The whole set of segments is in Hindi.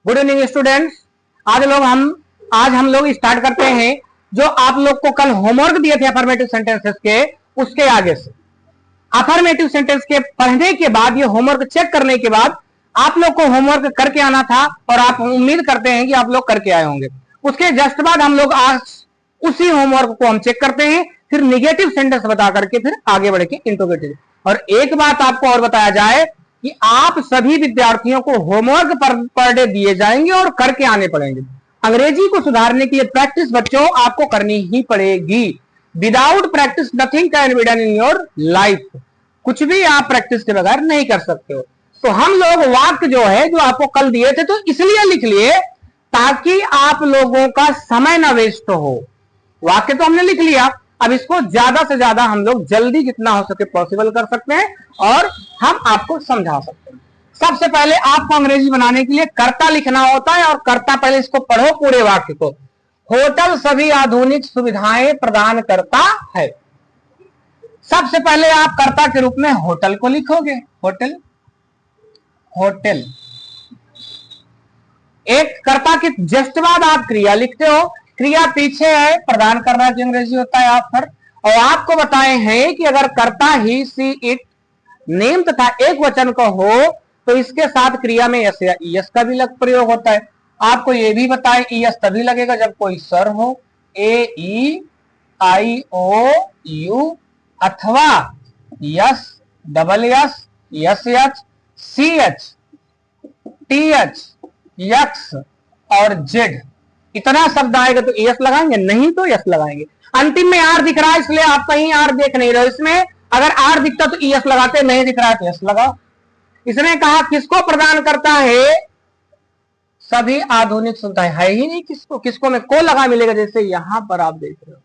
Good evening students. आज हम लोग स्टार्ट करते हैं जो आप लोग को कल होमवर्क दिए थे अफर्मेटिव सेंटेंसेस के, उसके आगे से। अफर्मेटिव सेंटेंस के पढ़ने के बाद, ये होमवर्क चेक करने के बाद आप लोग को होमवर्क करके आना था और आप उम्मीद करते हैं कि आप लोग करके आए होंगे। उसके जस्ट बाद हम लोग आज उसी होमवर्क को हम चेक करते हैं, फिर निगेटिव सेंटेंस बता करके फिर आगे बढ़ के इंट्रोगेटिव। और एक बात आपको और बताया जाए कि आप सभी विद्यार्थियों को होमवर्क पर डे दिए जाएंगे और करके आने पड़ेंगे। अंग्रेजी को सुधारने के लिए प्रैक्टिस बच्चों आपको करनी ही पड़ेगी। Without practice nothing can be done in your life. कुछ भी आप प्रैक्टिस के बगैर नहीं कर सकते हो। तो हम लोग वाक्य जो है जो आपको कल दिए थे तो इसलिए लिख लिए ताकि आप लोगों का समय ना वेस्ट हो। वाक्य तो हमने लिख लिया, अब इसको ज्यादा से ज्यादा हम लोग जल्दी जितना हो सके पॉसिबल कर सकते हैं और हम आपको समझा सकते हैं। सबसे पहले आपको अंग्रेजी बनाने के लिए कर्ता लिखना होता है और कर्ता, पहले इसको पढ़ो पूरे वाक्य को। होटल सभी आधुनिक सुविधाएं प्रदान करता है। सबसे पहले आप कर्ता के रूप में होटल को लिखोगे। Hotel, hotel. एक कर्ता के जस्ट बाद आप क्रिया लिखते हो। क्रिया पीछे है, प्रदान करना की अंग्रेजी होता है ऑफर। और आपको बताए हैं कि अगर कर्ता ही, सी, इट, नेम तथा एक वचन का हो तो इसके साथ क्रिया में यस या ईएस का भी लग प्रयोग होता है। आपको ये भी बताए ईएस तभी लगेगा जब कोई सर हो, A E I O U, अथवा S, double S, S H, C H, T H, X और जेड, इतना शब्द आएगा तो एस लगाएंगे, नहीं तो यस लगाएंगे। अंतिम में आर दिख रहा है इसलिए आप कहीं आर देख नहीं रहे हो। इसमें अगर आर दिखता तो ईएस लगाते, नहीं दिख रहा है तो एस लगाओ। इसने कहा किसको प्रदान करता है? सभी आधुनिक सुविधाएं। है ही नहीं किसको, किसको में को लगा मिलेगा, जैसे यहां पर आप देख रहे हो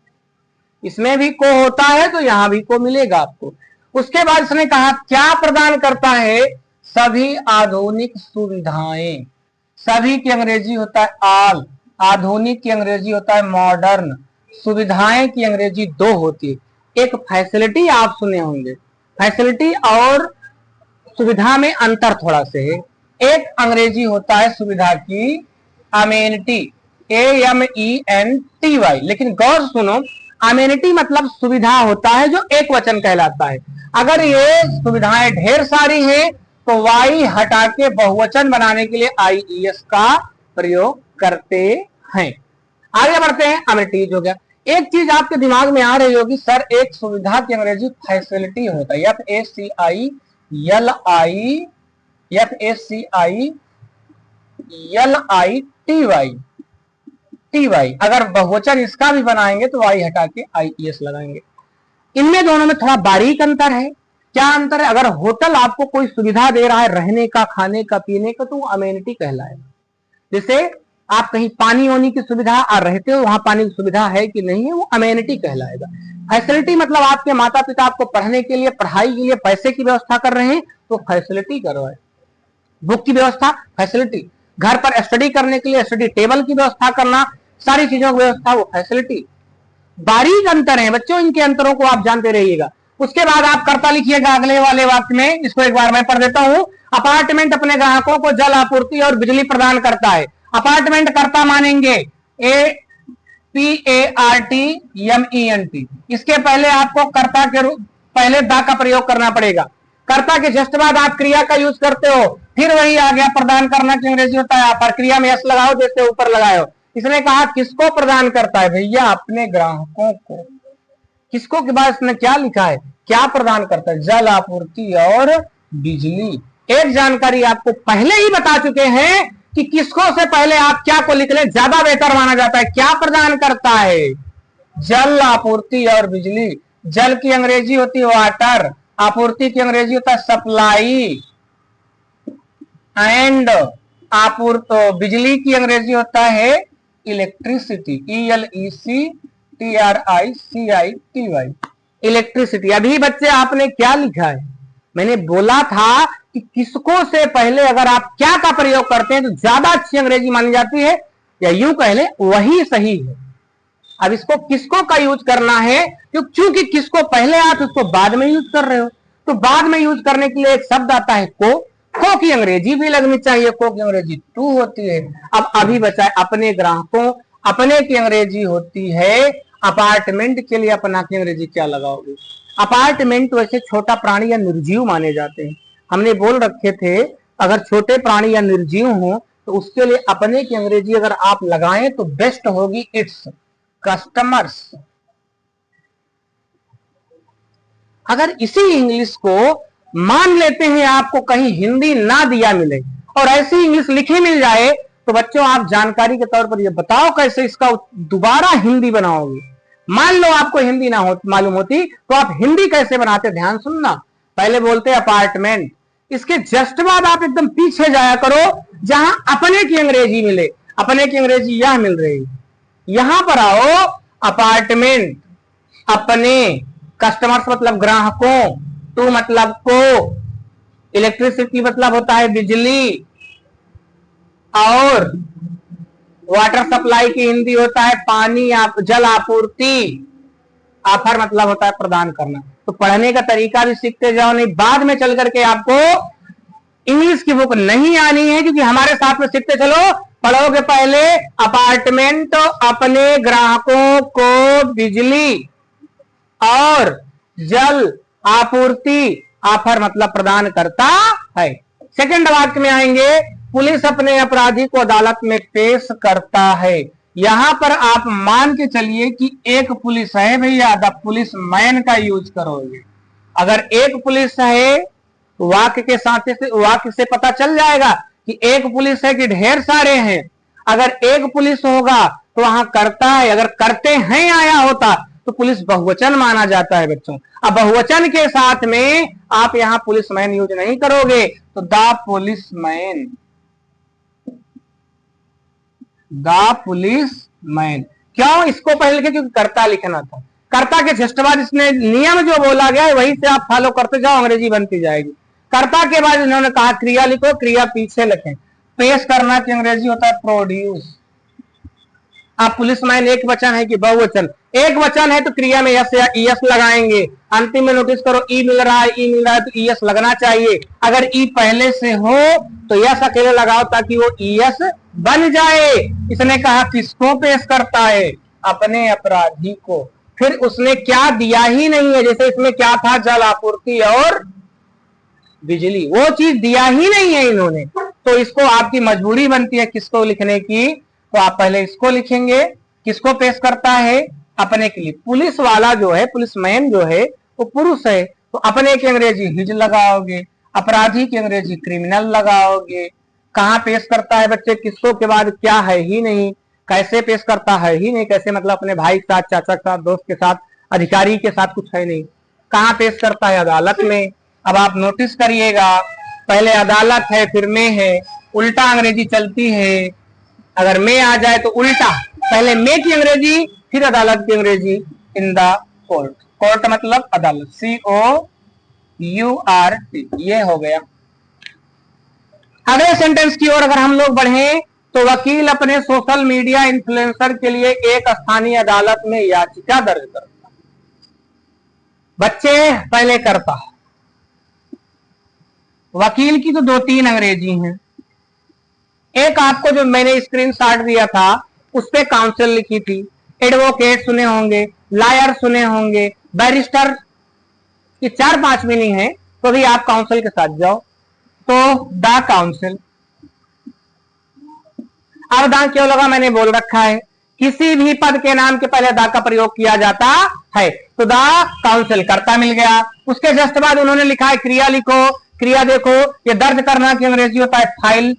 इसमें भी को होता है तो यहां भी को मिलेगा आपको। उसके बाद इसने कहा क्या प्रदान करता है? सभी आधुनिक सुविधाएं। सभी की अंग्रेजी होता है ऑल, आधुनिक की अंग्रेजी होता है मॉडर्न, सुविधाएं की अंग्रेजी दो होती है। एक फैसिलिटी आप सुने होंगे, फैसिलिटी और सुविधा में अंतर थोड़ा से है। एक अंग्रेजी होता है सुविधा की अमेनिटी, AMENTY, लेकिन गौर सुनो, अमेनिटी मतलब सुविधा होता है जो एक वचन कहलाता है। अगर ये सुविधाएं ढेर सारी हैं तो वाई हटा के बहुवचन बनाने के लिए IES का प्रयोग करते हैं। आगे बढ़ते हैं, अमेनिटीज हो गया। एक चीज आपके दिमाग में आ रही होगी, सर एक सुविधा की अंग्रेजी फैसिलिटी होता है, FACILITY। अगर बहुवचन इसका भी बनाएंगे तो वाई हटा के IES लगाएंगे। इनमें दोनों में थोड़ा बारीक अंतर है। क्या अंतर है? अगर होटल आपको कोई सुविधा दे रहा है रहने का, खाने का, पीने का, तो वो अमेनिटी कहलाएगा। जैसे आप कहीं पानी वानी की सुविधा और रहते हो, वहां पानी की सुविधा है कि नहीं है, वो अमेनिटी कहलाएगा। फैसिलिटी मतलब आपके माता पिता आपको पढ़ने के लिए, पढ़ाई के लिए पैसे की व्यवस्था कर रहे हैं तो फैसिलिटी करो है। बुक की व्यवस्था फैसिलिटी, घर पर स्टडी करने के लिए स्टडी टेबल की व्यवस्था करना, सारी चीजों की व्यवस्था वो फैसिलिटी। बारीक अंतर है बच्चों, इनके अंतरों को आप जानते रहिएगा। उसके बाद आप कर्ता लिखिएगा अगले वाले वाक्य में। इसको एक बार मैं पढ़ देता हूं। अपार्टमेंट अपने ग्राहकों को जल आपूर्ति और बिजली प्रदान करता है। अपार्टमेंट कर्ता मानेंगे APARTMENT। इसके पहले आपको कर्ता के रूप पहले दा का प्रयोग करना पड़ेगा। कर्ता के जस्ट बाद आप क्रिया का यूज करते हो, फिर वही आ गया प्रदान करना की अंग्रेजी होता है। पर क्रिया में यस लगाओ जैसे ऊपर लगाओ। इसने कहा किसको प्रदान करता है? भैया अपने ग्राहकों को। किसको के बाद इसने क्या लिखा है? क्या प्रदान करता है? जल आपूर्ति और बिजली। एक जानकारी आपको पहले ही बता चुके हैं कि किसको से पहले आप क्या को लिख ले, ज्यादा बेहतर माना जाता है। क्या प्रदान करता है? जल आपूर्ति और बिजली। जल की अंग्रेजी होती है वाटर, आपूर्ति की अंग्रेजी होता है सप्लाई, एंड आपूर्ति बिजली की अंग्रेजी होता है इलेक्ट्रिसिटी, ELECTRICITY, इलेक्ट्रिसिटी। अभी बच्चे आपने क्या लिखा है? मैंने बोला था कि किसको से पहले अगर आप क्या का प्रयोग करते हैं तो ज्यादा अच्छी अंग्रेजी मानी जाती है, या यूं कह ले वही सही है। अब इसको किसको का यूज करना है, क्योंकि किसको पहले आप उसको बाद में यूज कर रहे हो, तो बाद में यूज करने के लिए एक शब्द आता है को। को की अंग्रेजी भी लगनी चाहिए, को की अंग्रेजी टू होती है। अब अभी बचा है अपने ग्राहकों, अपने की अंग्रेजी होती है अपार्टमेंट, के लिए अपना की अंग्रेजी क्या लगाओगे? अपार्टमेंट वैसे छोटा प्राणी या निर्जीव माने जाते हैं, हमने बोल रखे थे अगर छोटे प्राणी या निर्जीव हो तो उसके लिए अपने की अंग्रेजी अगर आप लगाएं तो बेस्ट होगी इट्स कस्टमर्स। अगर इसी इंग्लिश को मान लेते हैं आपको कहीं हिंदी ना दिया मिले और ऐसी इंग्लिश लिखी मिल जाए तो बच्चों आप जानकारी के तौर पर ये बताओ कैसे इसका दोबारा हिंदी बनाओगे। मान लो आपको हिंदी ना हो मालूम होती तो आप हिंदी कैसे बनाते? ध्यान सुनना, पहले बोलते अपार्टमेंट, इसके जस्ट बाद आप एकदम पीछे जाया करो जहां अपने की अंग्रेजी मिले। अपने की अंग्रेजी यह मिल रही, यहां पर आओ अपार्टमेंट, अपने, कस्टमर्स मतलब ग्राहकों, टू मतलब को, इलेक्ट्रिसिटी मतलब होता है बिजली, और वाटर सप्लाई की हिंदी होता है पानी, जल आपूर्ति, ऑफर मतलब होता है प्रदान करना। तो पढ़ने का तरीका भी सीखते जाओ, नहीं बाद में चल करके आपको इंग्लिश की बुक नहीं आनी है, क्योंकि हमारे साथ में सीखते चलो। पढ़ोगे पहले अपार्टमेंट अपने ग्राहकों को बिजली और जल आपूर्ति, ऑफर मतलब प्रदान करता है। सेकंड वाक्य में आएंगे पुलिस अपने अपराधी को अदालत में पेश करता है। यहां पर आप मान के चलिए कि एक पुलिस है भैया, द पुलिस मैन का यूज करोगे। अगर एक पुलिस है वाक्य के साथ वाक्य से पता चल जाएगा कि एक पुलिस है कि ढेर सारे हैं। अगर एक पुलिस होगा तो वहां करता है, अगर करते हैं आया होता तो पुलिस बहुवचन माना जाता है बच्चों। अब बहुवचन के साथ में आप यहां पुलिस मैन यूज नहीं करोगे, तो the police man, the police man. क्यों इसको पहले लिखे? क्योंकि कर्ता लिखना था। कर्ता के जस्ट बाद इसने नियम जो बोला गया है वही से आप फॉलो करते जाओ, अंग्रेजी बनती जाएगी। कर्ता के बाद इन्होंने कहा क्रिया लिखो, क्रिया पीछे लिखें। पेश करना की अंग्रेजी होता है प्रोड्यूस। आप पुलिस मैन एक वचन है कि बहुवचन? एक वचन है तो क्रिया में यस या ईएस लगाएंगे। अंतिम में नोटिस करो ई मिल रहा है, ई मिल रहा है तो ईएस लगना चाहिए। अगर ई पहले से हो तो यस अकेले लगाओ ताकि वो ईएस बन जाए। इसने कहा किसको पेश करता है? अपने अपराधी को। फिर उसने क्या दिया ही नहीं है, जैसे इसमें क्या था, जल आपूर्ति और बिजली, वो चीज दिया ही नहीं है इन्होंने, तो इसको आपकी मजबूरी बनती है किसको लिखने की, तो आप पहले इसको लिखेंगे। किसको पेश करता है? अपने के लिए। पुलिस वाला जो है, पुलिस मैन जो है वो पुरुष है, तो अपने की अंग्रेजी हिज लगाओगे, अपराधी की अंग्रेजी क्रिमिनल लगाओगे। कहां पेश करता है बच्चे? किसको के बाद क्या है ही नहीं। कैसे पेश करता है ही नहीं, कैसे मतलब अपने भाई के साथ, चाचा के साथ, दोस्त के साथ, अधिकारी के साथ, कुछ है नहीं। कहां पेश करता है? अदालत में। अब आप नोटिस करिएगा, पहले अदालत है फिर में है, उल्टा अंग्रेजी चलती है। अगर में आ जाए तो उल्टा, पहले में की अंग्रेजी फिर अदालत की अंग्रेजी, इन द कोर्ट। कोर्ट मतलब अदालत, COURT, ये हो गया। अगले सेंटेंस की ओर अगर हम लोग बढ़े तो वकील अपने सोशल मीडिया इन्फ्लुएंसर के लिए एक स्थानीय अदालत में याचिका दर्ज करता। बच्चे पहले करता, वकील की तो 2-3 अंग्रेजी हैं। एक आपको जो मैंने स्क्रीनशॉट दिया था उस पे काउंसिल लिखी थी, एडवोकेट सुने होंगे, लॉयर सुने होंगे, बैरिस्टर, ये 4-5 मीनिंग है, तो भी आप काउंसिल के साथ जाओ। तो द काउंसिल, अब द क्यों लगा? मैंने बोल रखा है किसी भी पद के नाम के पहले द का प्रयोग किया जाता है, तो द काउंसिल कर्ता मिल गया। उसके जस्ट बाद उन्होंने लिखा है क्रिया लिखो। क्रिया देखो, ये दर्ज करना की अंग्रेजी होता है फाइल।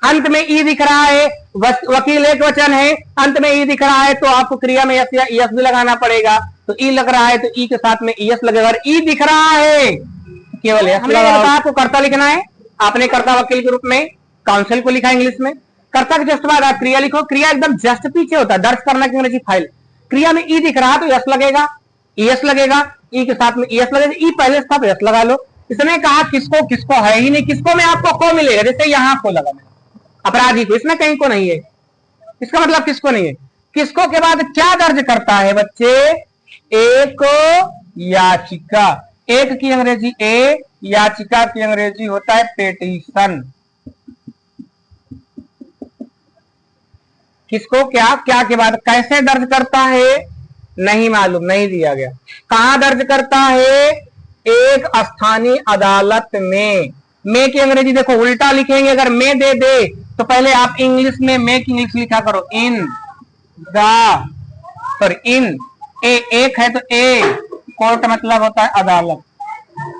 अंत में ई दिख रहा है, वकील एक वचन है, अंत में ई दिख रहा है तो आपको क्रिया में यस या ईएस भी लगाना पड़ेगा। तो ई लग रहा है तो ई के साथ में ईएस लगेगा, और ई दिख रहा है केवल यस लगा। आपको कर्ता लिखना है, आपने कर्ता वकील के रूप में काउंसिल को लिखा इंग्लिश में। कर्ता के जस्ट बाद आप क्रिया लिखो। क्रिया एकदम जस्ट पीछे होता है, दर्ज करना की अंग्रेजी फाइल। क्रिया में ई दिख रहा तो यस लगेगा, ईएस लगेगा, ई के साथ में ईएस लगेगा, ई पहले से था यस लगा लो। इसने कहा किसको? किसको है ही नहीं, किसको में आपको को मिलेगा, जैसे यहां को लगा अपराधी को, इसमें कहीं को नहीं है, इसका मतलब किसको नहीं है। किसको के बाद क्या दर्ज करता है बच्चे? एक याचिका। एक की अंग्रेजी ए, याचिका की अंग्रेजी होता है पेटिशन। किसको क्या, क्या के बाद कैसे दर्ज करता है नहीं मालूम, नहीं दिया गया। कहां दर्ज करता है, एक स्थानीय अदालत में की अंग्रेजी देखो उल्टा लिखेंगे, अगर में दे दे तो पहले आप इंग्लिश में में की इंग्लिश लिखा करो, इन द, सॉरी इन ए, एक है तो ए, कोर्ट मतलब होता है अदालत।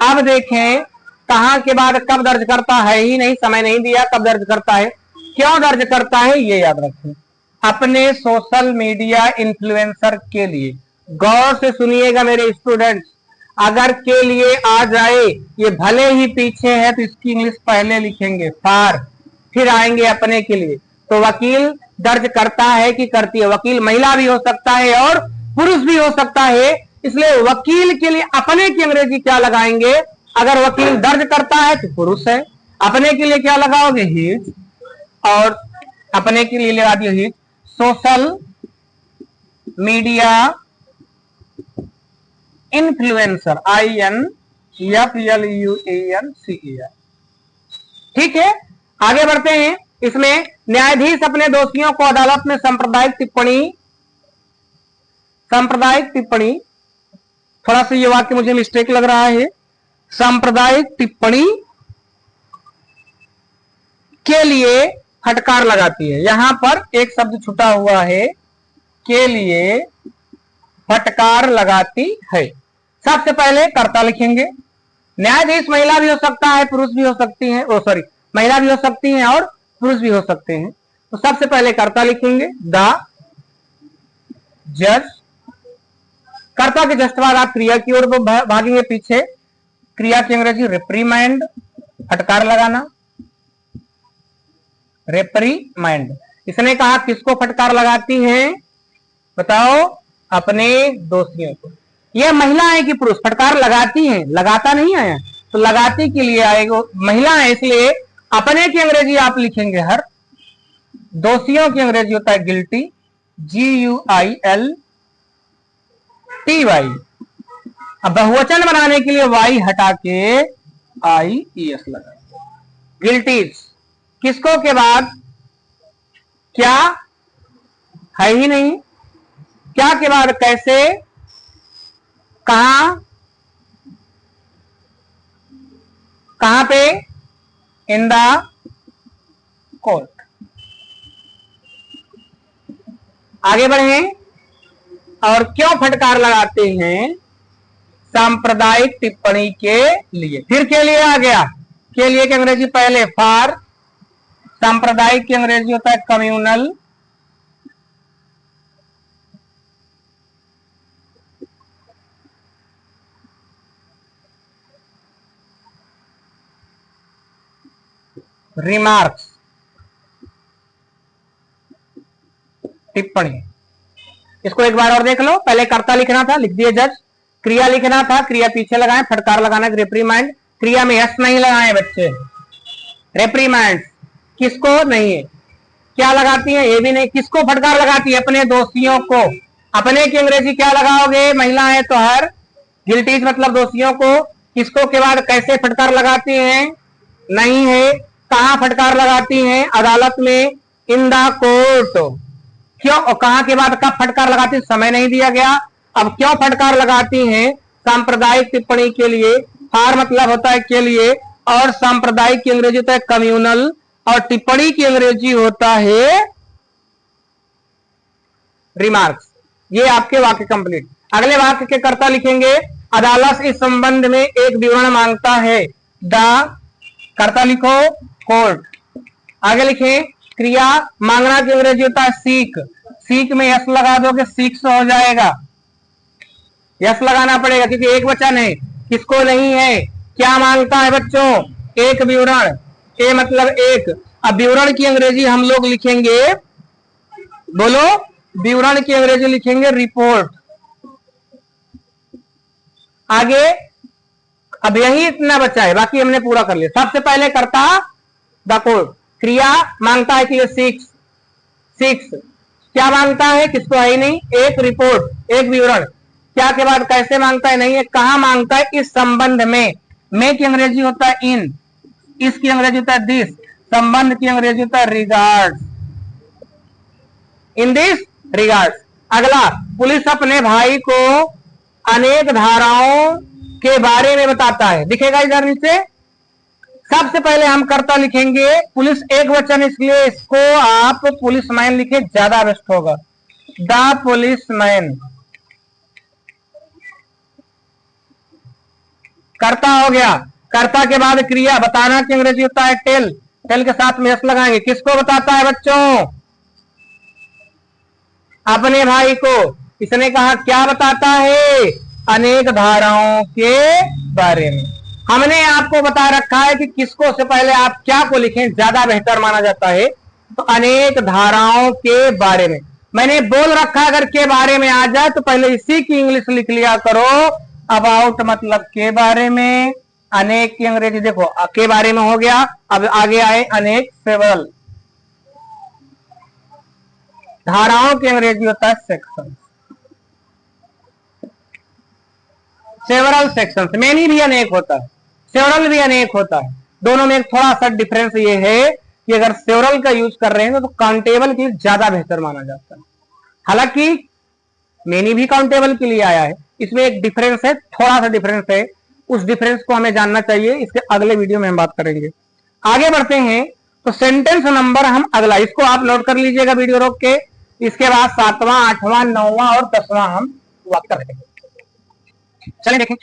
अब देखें कहां के बाद कब दर्ज करता है ही नहीं, समय नहीं दिया, कब दर्ज करता है, क्यों दर्ज करता है ये याद रखें, अपने सोशल मीडिया इन्फ्लुएंसर के लिए। गौर से सुनिएगा मेरे स्टूडेंट्स, अगर के लिए आ जाए, ये भले ही पीछे है तो इसकी इंग्लिश पहले लिखेंगे फॉर, फिर आएंगे अपने के लिए। तो वकील दर्ज करता है कि करती है, वकील महिला भी हो सकता है और पुरुष भी हो सकता है, इसलिए वकील के लिए अपने की अंग्रेजी क्या लगाएंगे, अगर वकील दर्ज करता है तो पुरुष है, अपने के लिए क्या लगाओगे हिज, और अपने के लिए लगा दियो his. Social media influencer, INFLUENCER। ठीक है, आगे बढ़ते हैं। इसमें न्यायाधीश अपने दोषियों को अदालत में सांप्रदायिक टिप्पणी, थोड़ा सा ये वाक्य मुझे मिस्टेक लग रहा है, सांप्रदायिक टिप्पणी के लिए फटकार लगाती है। यहां पर एक शब्द छुटा हुआ है, के लिए फटकार लगाती है। सबसे पहले कर्ता लिखेंगे, न्यायाधीश महिला भी हो सकता है, पुरुष भी हो सकती हैं, महिला भी हो सकती हैं और पुरुष भी हो सकते हैं। तो सबसे पहले कर्ता लिखेंगे, द जज। कर्ता के जस्ट बाद आप क्रिया की ओर भागेंगे पीछे, क्रिया की अंग्रेजी रिप्रीमैंड, फटकार लगाना, रिप्रीमैंड। इसने कहा किसको फटकार लगाती हैं, बताओ, अपने दोषियों को। यह महिला है कि पुरुष, फटकार लगाती हैं, लगाता नहीं है, तो लगाती के लिए आएगा, महिला है इसलिए अपने की अंग्रेजी आप लिखेंगे हर, दोषियों की अंग्रेजी होता है गिल्टी, GUILTY। अब बहुवचन बनाने के लिए वाई हटा के IES लगा, गिल्टीज। किसको के बाद क्या है ही नहीं, क्या के बाद कैसे, कहां पे, इन द कोर्ट। आगे बढ़े, और क्यों फटकार लगाते हैं, सांप्रदायिक टिप्पणी के लिए। फिर के लिए आ गया, के लिए की अंग्रेजी पहले फॉर, सांप्रदायिक की अंग्रेजी होता है कम्युनल, रिमार्क्स टिप्पणी। इसको एक बार और देख लो, पहले कर्ता लिखना था, लिख दिए जज, क्रिया लिखना था, क्रिया पीछे लगाए, फटकार लगाना रिप्रीमैंड, क्रिया में यस नहीं लगाए बच्चे, रिप्रीमैंड किसको नहीं है, क्या लगाती है ये भी नहीं, किसको फटकार लगाती है, अपने दोषियों को। अपने की अंग्रेजी क्या लगाओगे, महिला है तो हर, गिल्टीज मतलब दोषियों को। किसको के बाद कैसे फटकार लगाती हैं, नहीं है, कहां फटकार लगाती हैं, अदालत में, इन द कोर्ट। क्यों और कहां के बाद कब फटकार लगाती है, समय नहीं दिया गया। अब क्यों फटकार लगाती हैं, सांप्रदायिक टिप्पणी के लिए, फार मतलब होता है के लिए, और सांप्रदायिक की अंग्रेजी होता है कम्युनल, और टिप्पणी की अंग्रेजी होता है रिमार्क्स। ये आपके वाक्य कंप्लीट। अगले वाक्य के कर्ता लिखेंगे, अदालत इस संबंध में एक विवरण मांगता है, द, कर्ता लिखो कोर्ट। आगे लिखें, क्रिया मांगना की अंग्रेजी होता है सीक, सीक में यस लगा दोगे सीक्स हो जाएगा, यस लगाना पड़ेगा क्योंकि एक वचन है, किसको नहीं है। क्या मांगता है बच्चों, एक विवरण, ए मतलब एक। अब विवरण की अंग्रेजी हम लोग लिखेंगे, बोलो, विवरण की अंग्रेजी लिखेंगे रिपोर्ट। आगे अब यही इतना बचा है, बाकी हमने पूरा कर लिया। सबसे पहले करता द कोर्ट, क्रिया मांगता है कि सिक्स, क्या मांगता है, किसको है ही नहीं, एक रिपोर्ट, एक विवरण। क्या के बाद कैसे मांगता है नहीं है, कहां मांगता है, इस संबंध में की अंग्रेजी होता है इन, इसकी अंग्रेजी होता है दिस, संबंध की अंग्रेजी होता है रिगार्ड्स, इन दिस रिगार्ड्स। अगला, पुलिस अपने भाई को अनेक धाराओं के बारे में बताता है, दिखेगा इधर नीचे। सबसे पहले हम कर्ता लिखेंगे, पुलिस एक वचन, इसलिए इसको आप पुलिसमैन लिखे, ज्यादा बेस्ट होगा, द पुलिसमैन। कर्ता हो गया, कर्ता के बाद क्रिया, बताना की अंग्रेजी होता है टेल, टेल के साथ में एस लगाएंगे, किसको बताता है बच्चों, अपने भाई को। इसने कहा क्या बताता है, अनेक धाराओं के बारे में। हमने आपको बता रखा है कि किसको से पहले आप क्या को लिखें, ज्यादा बेहतर माना जाता है, तो अनेक धाराओं के बारे में। मैंने बोल रखा अगर के बारे में आ जाए तो पहले इसी की इंग्लिश लिख लिया करो, अबाउट मतलब के बारे में, अनेक की अंग्रेजी देखो के बारे में हो गया, अब आगे आए अनेक, सेवरल, धाराओं की अंग्रेजी होता है सेक्शन, सेवरल सेक्शंस, मेनी भी अनेक होता है, सेवरल भी अनेक होता है, दोनों में एक थोड़ा सा डिफरेंस ये है कि अगर सेवरल का यूज कर रहे हैं तो काउंटेबल की ज्यादा बेहतर माना जाता है, हालांकि मेनी भी काउंटेबल के लिए आया है, इसमें एक डिफरेंस है, थोड़ा सा डिफरेंस है, उस डिफरेंस को हमें जानना चाहिए, इसके अगले वीडियो में हम बात करेंगे। आगे बढ़ते हैं, तो सेंटेंस नंबर हम अगला, इसको आप नोट कर लीजिएगा वीडियो रोक के, इसके बाद 7वां 8वां 9वां और 10वां हम बात करेंगे। चलिए देखें,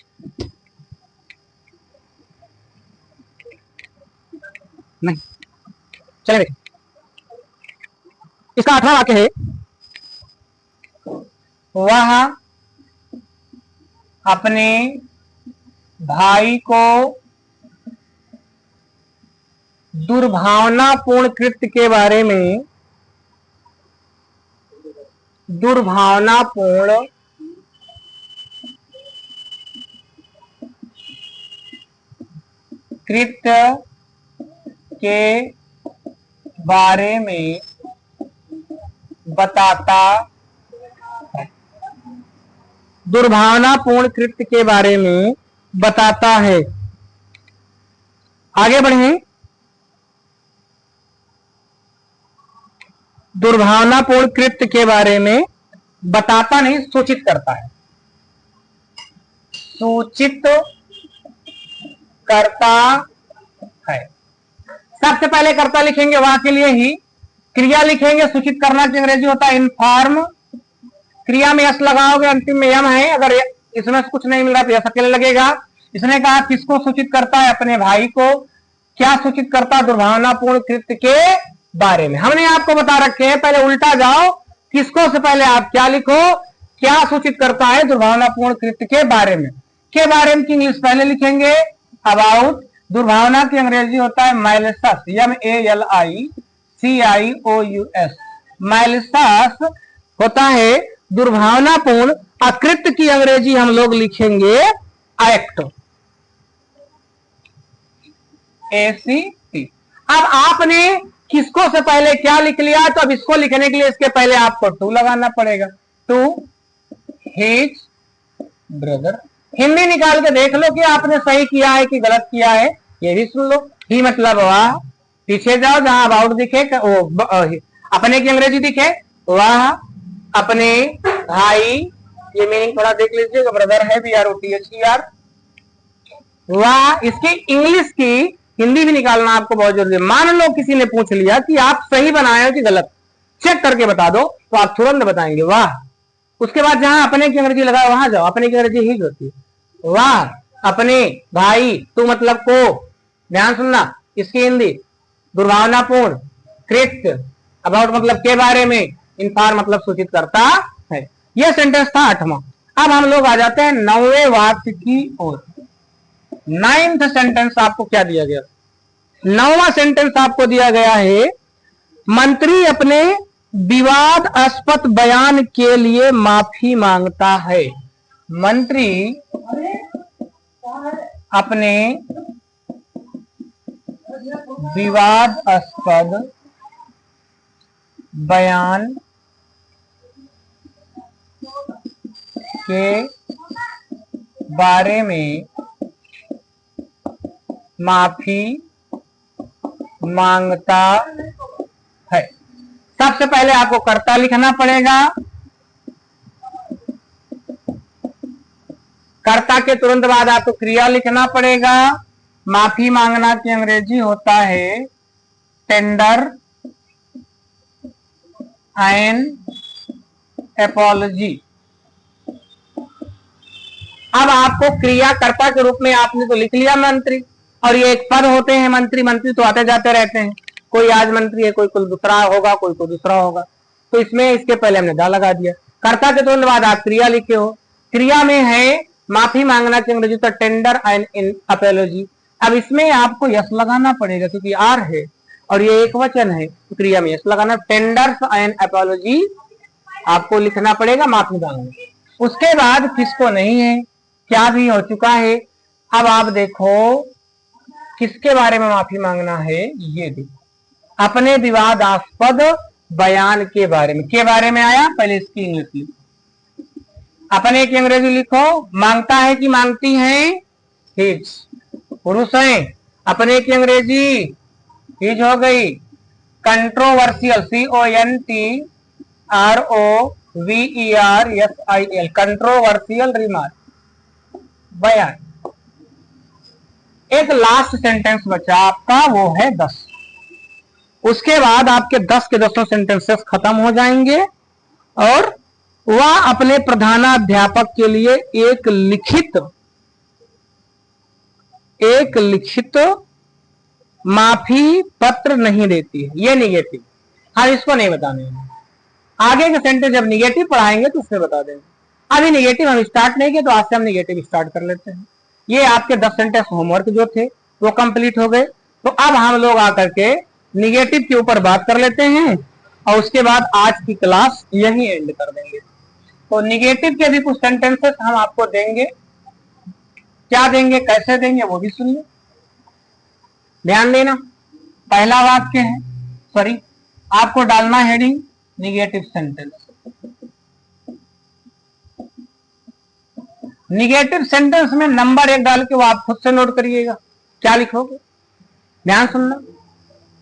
नहीं चलिए देखें, इसका 8वां वाक्य है, वह अपने भाई को दुर्भावनापूर्ण कृत्य के बारे में, दुर्भावनापूर्ण कृत्य के बारे में बताता है, दुर्भावनापूर्ण कृत्य के बारे में बताता है। आगे बढ़ें, दुर्भावनापूर्ण कृत्य के बारे में बताता नहीं, सूचित करता है, सूचित करता है। सबसे पहले कर्ता लिखेंगे, वहां के लिए ही क्रिया लिखेंगे, सूचित करना की अंग्रेजी होता है इन्फॉर्म, क्रिया में यस लगाओगे, अंतिम में यम है, अगर इसमें कुछ नहीं मिल रहा तो यस अकेले लगेगा। इसने कहा किसको सूचित करता है, अपने भाई को, क्या सूचित करता है, दुर्भावनापूर्ण कृत्य के बारे में। हमने आपको बता रखे हैं, पहले उल्टा जाओ, किसको से पहले आप क्या लिखो, क्या सूचित करता है, दुर्भावनापूर्ण कृत्य के बारे में, के बारे में की इंग्लिश पहले लिखेंगे अबाउट, दुर्भावना की अंग्रेजी होता है माइलसस, MALICIOUS, माइलसस होता है दुर्भावनापूर्ण, अकृत्य की अंग्रेजी हम लोग लिखेंगे एक्ट, ACT। अब आपने किसको से पहले क्या लिख लिया, तो अब इसको लिखने के लिए इसके पहले आपको टू लगाना पड़ेगा, टू हिज ब्रदर। हिंदी निकाल के देख लो कि आपने सही किया है कि गलत किया है, ये भी सुन लो। ही मतलब वाह, पीछे जाओ जहां अबाउट दिखे, अपने की अंग्रेजी दिखे, वाह अपने भाई, ये मीनिंग थोड़ा देख लीजिएगा, ब्रदर है BROTHER, वाह इसकी इंग्लिश की हिंदी भी निकालना आपको बहुत जरूरी है। मान लो किसी ने पूछ लिया कि आप सही बनाए हो कि गलत, चेक करके बता दो, तो आप तुरंत बताएंगे वाह। उसके बाद जहां अपने की अंग्रेजी लगाओ वहां जाओ, अपने की अंग्रेजी ही होती है, वाह अपने भाई, तू मतलब को, ध्यान सुनना, इसकी हिंदी दुर्भावनापूर्ण कृत्य, अबाउट मतलब के बारे में, इन्फॉर्म मतलब सूचित करता है। यह सेंटेंस था 8वां। अब हम लोग आ जाते हैं 9वें वाक्य की ओर। 9th सेंटेंस आपको क्या दिया गया, 9वां सेंटेंस आपको दिया गया है, मंत्री अपने विवादास्पद बयान के लिए माफी मांगता है। मंत्री अपने विवादास्पद बयान के बारे में माफी मांगता है। सबसे पहले आपको कर्ता लिखना पड़ेगा। कर्ता के तुरंत बाद आपको क्रिया लिखना पड़ेगा। माफी मांगना की अंग्रेजी होता है टेंडर एन एपोलॉजी। अब आपको क्रियाकर्ता के रूप में आपने तो लिख लिया मंत्री, और ये एक पद होते हैं मंत्री। मंत्री तो आते जाते रहते हैं, कोई आज मंत्री है, कोई दूसरा होगा, कोई दूसरा होगा, तो इसमें इसके पहले हमने दा लगा दिया। कर्ता के तुरंत बाद आप क्रिया लिखे हो। क्रिया में है माफी मांगना की अंग्रेजी तो टेंडर एंड अपोलॉजी। अब इसमें आपको यस लगाना पड़ेगा क्योंकि आर है और ये एक वचन है, तो क्रिया में यस लगाना। टेंडर्स एंड अपोलॉजी आपको लिखना पड़ेगा माफी मांगना। उसके बाद किसको नहीं है, क्या भी हो चुका है। अब आप देखो किसके बारे में माफी मांगना है, ये देखो अपने विवादास्पद बयान के बारे में आया। पहले इसकी इंग्लिश लिखो, अपने की अंग्रेजी लिखो। मांगता है कि मांगती है, हिज, पुरुष है। अपने की अंग्रेजी हिज हो गई। कंट्रोवर्शियल, CONTROVERSIL, कंट्रोवर्शियल रिमार्क, बयान। एक लास्ट सेंटेंस बचा आपका, वो है 10। उसके बाद आपके 10 के 10 सेंटेंसेस खत्म हो जाएंगे और वह अपने प्रधानाध्यापक के लिए एक लिखित माफी पत्र नहीं देती है। ये निगेटिव, हम इसको नहीं बताने, आगे के सेंटेंस जब निगेटिव पढ़ाएंगे तो उसमें बता देंगे। अभी निगेटिव हम स्टार्ट नहीं किए, तो आज से हम निगेटिव स्टार्ट कर लेते हैं। ये आपके 10 सेंटेंस होमवर्क जो थे वो कंप्लीट हो गए। तो अब हम लोग आकर के निगेटिव के ऊपर बात कर लेते हैं और उसके बाद आज की क्लास यही एंड कर देंगे। तो निगेटिव के भी कुछ सेंटेंसेस हम आपको देंगे, क्या देंगे, कैसे देंगे, वो भी सुनिए, ध्यान देना। पहला वाक्य है, सॉरी, आपको डालना heading negative sentence. Negative sentence में नंबर 1 डाल के वो आप खुद से नोट करिएगा। क्या लिखोगे, ध्यान सुनना।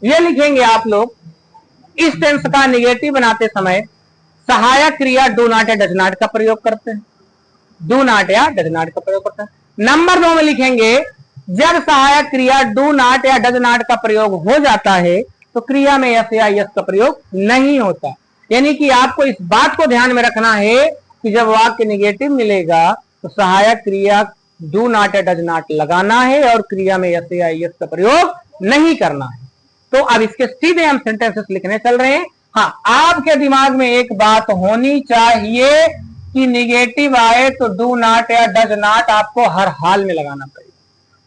ये लिखेंगे आप लोग, इस टेंस का निगेटिव बनाते समय सहायक क्रिया डू नॉट या डज नॉट का प्रयोग करते हैं। डू नॉट या डज नॉट का प्रयोग करते हैं। नंबर 2 में लिखेंगे, जब सहायक क्रिया डू नॉट या डज नॉट का प्रयोग हो जाता है तो क्रिया में यस या यस का प्रयोग नहीं होता। यानी कि आपको इस बात को ध्यान में रखना है कि जब वाक्य निगेटिव मिलेगा तो सहायक क्रिया डू नॉट या डज नॉट लगाना है और क्रिया में यस या यस का प्रयोग नहीं करना है। तो अब इसके सीधे हम सेंटेंसेस लिखने चल रहे हैं। हाँ, आपके दिमाग में एक बात होनी चाहिए कि निगेटिव आए तो डू नॉट या डज नॉट आपको हर हाल में लगाना पड़ेगा,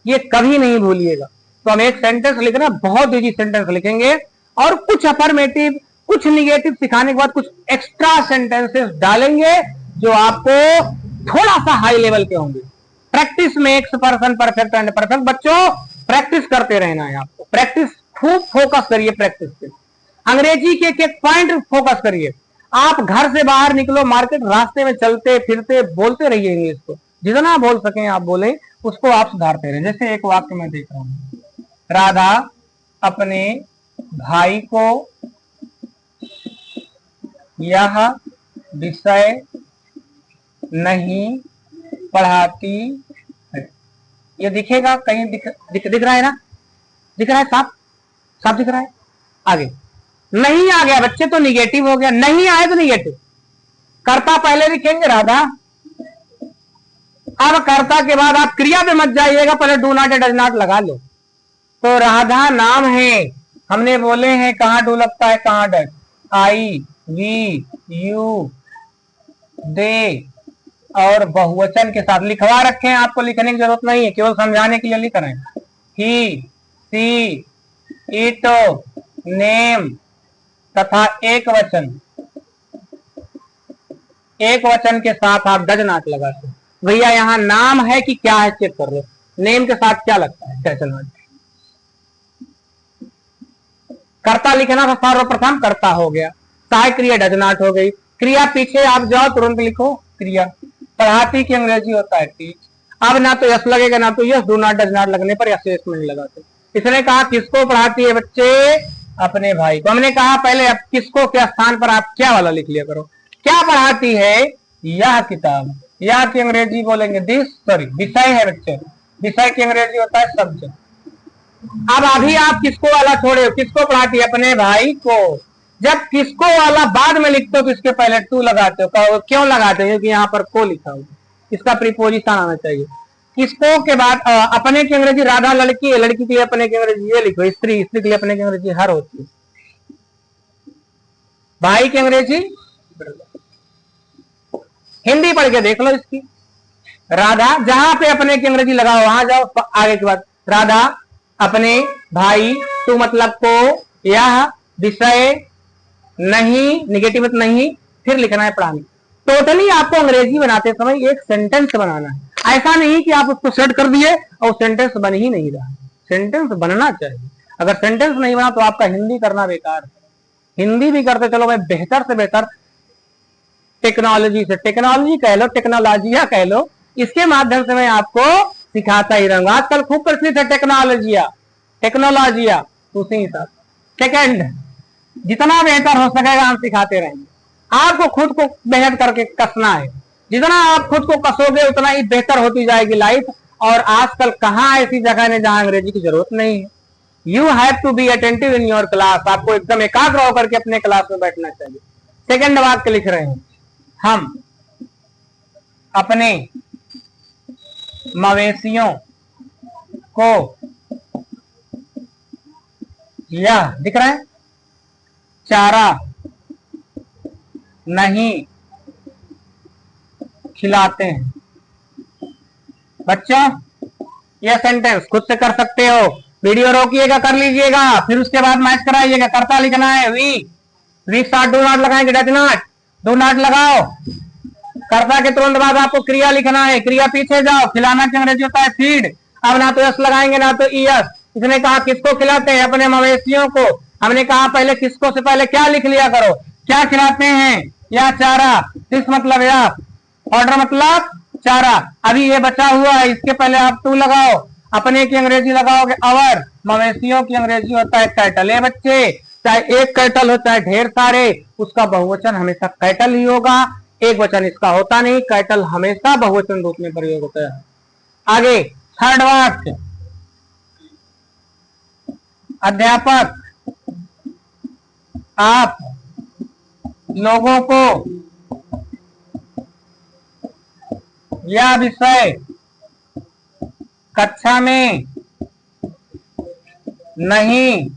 ये कभी नहीं भूलिएगा। तो हम एक सेंटेंस लिखना, बहुत इजी सेंटेंस लिखेंगे और कुछ अफर्मेटिव कुछ निगेटिव सिखाने के बाद कुछ एक्स्ट्रा सेंटेंसेस डालेंगे जो आपको थोड़ा सा हाई लेवल के होंगे। Practice makes person perfect and perfect. बच्चों प्रैक्टिस करते रहना है आपको, प्रैक्टिस खूब फोकस करिए प्रैक्टिस पे। अंग्रेजी के एक पॉइंट फोकस करिए। आप घर से बाहर निकलो, मार्केट, रास्ते में चलते फिरते बोलते रहिए इंग्लिश को, जितना बोल सकें आप बोले, उसको आप सुधारते रहे। जैसे एक वाक्य मैं देख रहा हूं, राधा अपने भाई को यह विषय नहीं पढ़ाती है। ये दिखेगा कहीं, दिख रहा है ना, दिख रहा है, साफ दिख रहा है। आगे नहीं आ गया बच्चे तो निगेटिव हो गया, नहीं आए तो निगेटिव। कर्ता पहले लिखेंगे राधा। अब कर्ता के बाद आप क्रिया पे मत जाइएगा, पहले डू नॉट या डज नॉट लगा लो। तो राधा नाम है, हमने बोले हैं कहां डू लगता है कहां डज, आई, वी, यू, दे और बहुवचन के साथ लिखवा रखे हैं। आपको लिखने की जरूरत नहीं है, केवल समझाने के लिए लिख रहे हैं। ही, सी, इट, नेम तथा एक वचन के साथ आप डज नॉट लगाते। भैया यहाँ नाम है कि क्या है चेक कर लो, नेम के साथ क्या लगता है, डज नॉट। कर्ता लिखना था, सर्वप्रथम कर्ता हो गया, सहायक क्रिया डज नॉट हो गई। क्रिया पीछे आप जाओ तुरंत लिखो क्रिया। पढ़ाती की अंग्रेजी होता है टीच। अब ना तो यस लगेगा ना तो yes, do not does not लगने पर यस में नहीं लगाते। इसने कहा किसको पढ़ाती है बच्चे, अपने भाई को। हमने कहा पहले अब किसको के स्थान पर आप क्या वाला लिख लिया करो। क्या पढ़ाती है, यह किताब। यह की अंग्रेजी बोलेंगे दिस, सॉरी विषय है बच्चे, विषय की अंग्रेजी होता है सब्जेक्ट। अब अभी आप किसको वाला छोड़े हो, किसको पढ़ाती है, अपने भाई को। जब किसको वाला बाद में लिखते हो तो इसके पहले टू लगाते हो। क्यों लगाते हो, क्योंकि यहाँ पर को लिखा हो, इसका प्रीपोजिशन आना चाहिए। किसको के बाद अपने की अंग्रेजी राधा लड़की है, लड़की के लिए अपने की अंग्रेजी ये लिखो स्त्री, स्त्री के लिए अपने की अंग्रेजी हर होती है। भाई की अंग्रेजी हिंदी पढ़ के देख लो इसकी। राधा, जहां पे अपने की अंग्रेजी लगाओ वहां जाओ, आगे के बाद राधा अपने भाई, टू मतलब को, यह विषय नहीं, निगेटिव नहीं, फिर लिखना है पढ़ाने। टोटली आपको अंग्रेजी बनाते समय एक सेंटेंस बनाना है। ऐसा नहीं कि आप उसको सेट कर दिए और सेंटेंस बन ही नहीं रहा। सेंटेंस बनना चाहिए। अगर सेंटेंस नहीं बना तो आपका हिंदी करना बेकार है। हिंदी भी करते चलो मैं बेहतर से बेहतर टेक्नोलॉजी से, टेक्नोलॉजी कह लो, टेक्नोलॉजिया कह लो, इसके माध्यम से मैं आपको सिखाता ही रहूंगा। आजकल खूब प्रचलित है टेक्नोलॉजिया, टेक्नोलॉजिया उसी हिसाब। सेकंड, जितना बेहतर हो सकेगा हम सिखाते रहेंगे। आपको खुद को मेहनत करके कसना है। जितना आप खुद को कसोगे उतना ही बेहतर होती जाएगी लाइफ। और आजकल कहाँ ऐसी जगह है जहां अंग्रेजी की जरूरत नहीं है। You have to be attentive in your class. आपको एकदम एकाग्र होकर के अपने क्लास में बैठना चाहिए। सेकंड वाक्य लिख रहे हैं, हम अपने मवेशियों को, यह दिख रहा है, चारा नहीं खिलाते हैं। बच्चों यह सेंटेंस खुद से कर सकते हो। वीडियो रोकिएगा, कर लीजिएगा, फिर उसके बाद मैच कराइएगा। कर्ता लिखना है वी साथ डू नॉट लगाएंगे, डज नॉट, डू नॉट लगाओ। कर्ता के तुरंत बाद आपको क्रिया लिखना है। क्रिया पीछे जाओ, खिलाना की अंग्रेजी होता है फीड। अब ना तो यस लगाएंगे ना तो ईएस। इसने कहा किसको खिलाते हैं, अपने मवेशियों को। हमने कहा पहले किसको से पहले क्या लिख लिया करो, क्या खिलाते हैं, या चारा। दिस मतलब या, ऑर्डर मतलब चारा। अभी ये बचा हुआ है, इसके पहले आप टू लगाओ। अपने की अंग्रेजी लगाओगे अवर, मवेशियों की अंग्रेजी होता है कैटल। ये बच्चे चाहे एक कैटल हो चाहे ढेर सारे, उसका बहुवचन हमेशा कैटल ही होगा, एक वचन इसका होता नहीं। कैटल हमेशा बहुवचन रूप में प्रयोग होता है। आगे थर्ड वाक्य, अध्यापक आप लोगों को यह विषय कक्षा में नहीं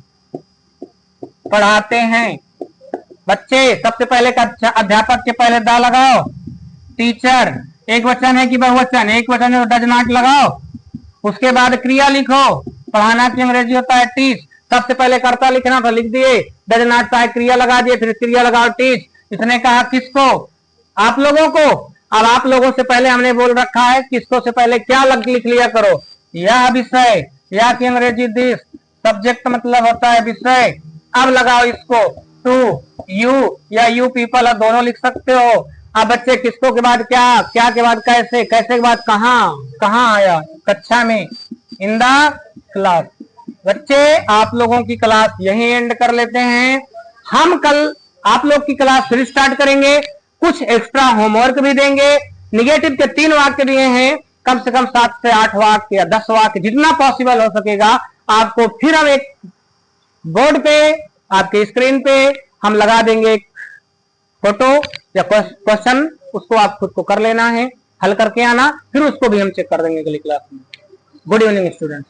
पढ़ाते हैं। बच्चे सबसे पहले कक्षा, अध्यापक के पहले दा लगाओ। टीचर एक वचन है कि बहुवचन, एक वचन है तो डज नॉट लगाओ। उसके बाद क्रिया लिखो। पढ़ाना की अंग्रेजी होता है टीच। सबसे पहले कर्ता लिखना था, लिख दिए। डज नॉट का क्रिया लगा दिए, फिर क्रिया लगाओ टीच। इसने कहा किसको, आप लोगों को। अब आप लोगों से पहले हमने बोल रखा है किसको से पहले क्या लिख लिया करो, यह विषय, या की अंग्रेजी दिस। सब्जेक्ट मतलब होता है विषय। अब लगाओ इसको टू, यू या यू पीपल, अब दोनों लिख सकते हो। अब बच्चे किसको के बाद क्या, क्या के बाद कैसे, कैसे के बाद कहाँ, कहाँ आया, कक्षा में, इन द क्लास। बच्चे आप लोगों की क्लास यही एंड कर लेते हैं। हम कल आप लोग की क्लास फिर स्टार्ट करेंगे। कुछ एक्स्ट्रा होमवर्क भी देंगे। निगेटिव के 3 वाक्य दिए हैं, कम से कम 7 से 8 वाक्य या 10 वाक्य जितना पॉसिबल हो सकेगा आपको फिर हम एक बोर्ड पे, आपके स्क्रीन पे हम लगा देंगे फोटो या क्वेश्चन। उसको आप खुद को कर लेना है, हल करके आना, फिर उसको भी हम चेक कर देंगे अगली क्लास में। Good evening student.